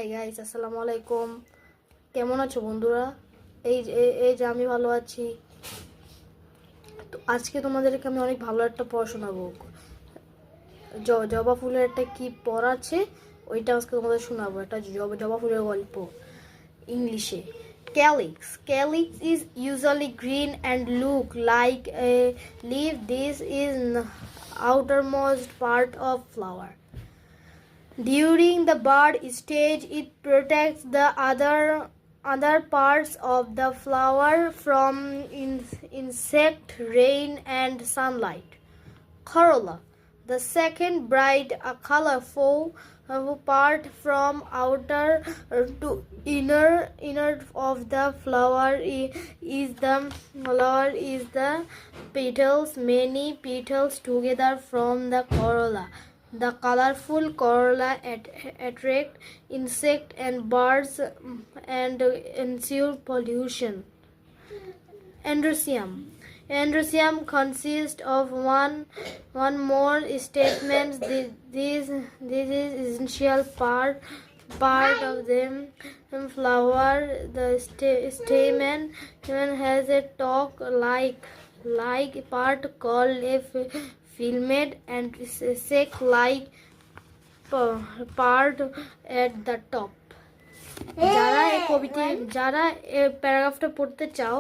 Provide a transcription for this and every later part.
Hi guys, আসসালামু আলাইকুম। কেমন আছো বন্ধুরা? এই যে আমি ভালো আছি। তো আজকে তোমাদেরকে আমি অনেক ভালো একটা পড়া শোনাবো। জবা ফুলের একটা কি পড়া আছে, ওইটা আজকে তোমাদের শোনাবো। একটা জবা ফুলের গল্প ইংলিশে। Calyx. Calyx is usually green and look like a leaf. This is outermost part of flower. During the bud stage, it protects the other parts of the flower from insect, rain, and sunlight. Corolla. The second bright, colorful part from outer to inner of the flower is the petals. Many petals together from the corolla. The colorful corolla attract insects and birds and ensure pollution. Androsium. Androsium consists of one more statement. This is essential part of the flower. The stamen has a talk like part called a filament and sac like part at the top. যারা এই প্যারাগ্রাফটা পড়তে চাও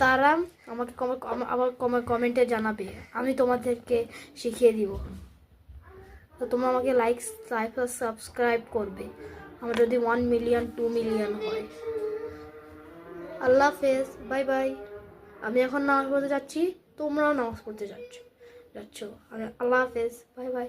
তারা আমাকে কমেন্টে জানাবে, আমি তোমাদেরকে শিখিয়ে দিব। তো তোমরা আমাকে লাইক সাবস্ক্রাইব করবে আমার যদি 1 মিলিয়ন 2 মিলিয়ন হয়। আল্লাহ হাফেজ, বাই বাই। আমি এখন নামাজ পড়তে যাচ্ছি, তোমরাও নামাজ পড়তে যাচ্ছ। আল্লাহ হাফেজ, বাই বাই।